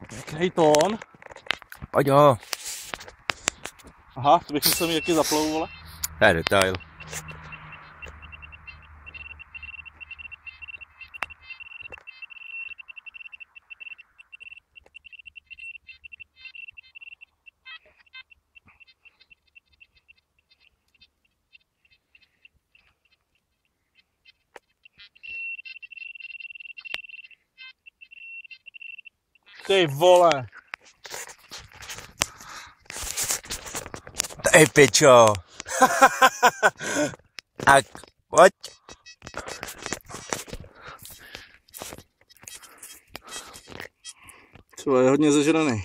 Pěkný tón. Pojď ho. Aha, to bych musel mít jaký zaplou, vole. To je detail. Ty vole. Ej, pičo. Tak, pojď. Třeba je hodně zežraný.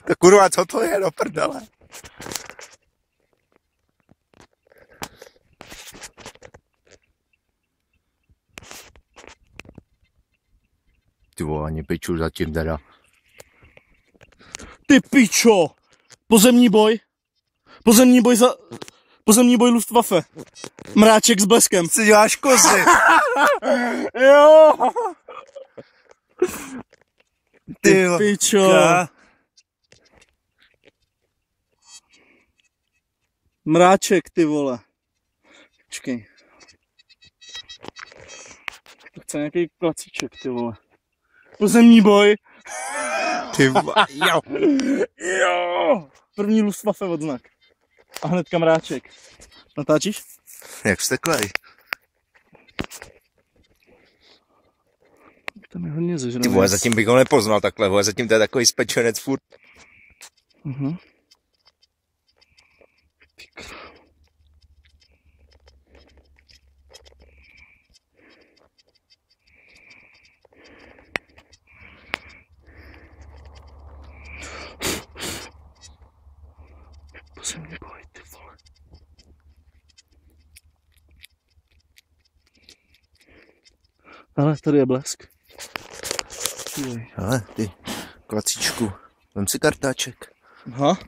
To kurva, co to je do prdele? Ty vole, ani piču zatím teda. Ty pičo! Pozemní boj. Pozemní boj Luftwaffe. Mráček s bleskem. Co děláš kozy? Jo! Ty pičo. Mráček, ty vole. Počkej. To chce nějaký klacíček, ty vole. Pozemní boj. Ty vole, jo. Jo. První Luftwaffe odznak. A hnedka mráček. Natáčíš? Jak vsteklej. Tam je hodně zežraný. Ty vole, zatím bych ho nepoznal takhle, vole, zatím to je takový spečenec furt. Pozemní boj, ty vole. Ale tady je blesk. Hele, ty, klacíčku, vem si kartáček. Aha,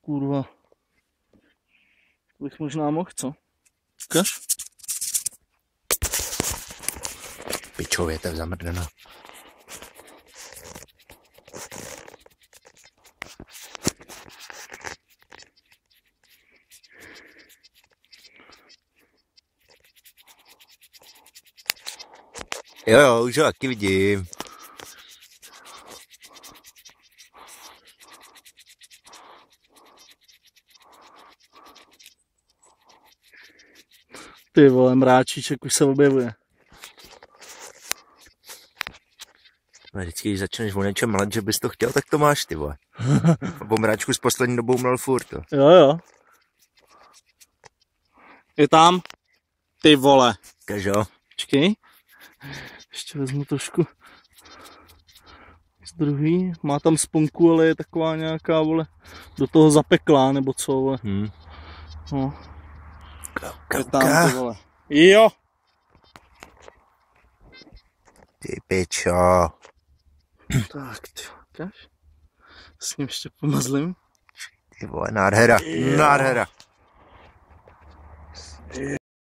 kurva. To bych možná mohl, co? Ukaž? Pičově, to je zamrdená. Jo, už ho taky vidím. Ty vole, mráčíček už se objevuje. Vždycky, když začneš o něčem mlat, že bys to chtěl, tak to máš, ty vole. Bo mráčku s poslední dobou mlel furt, to. Jo. Je tam. Ty vole. Kažo. Počkej. Ještě vezmu trošku z druhý. Má tam sponku, ale je taková nějaká, vole, do toho zapeklá, nebo co, vole. No. Je tam, ty vole. Jo. Ty pičo. Tak, ty ukáž. S ním ještě pomazlím. Ty vole, nádhera, nádhera.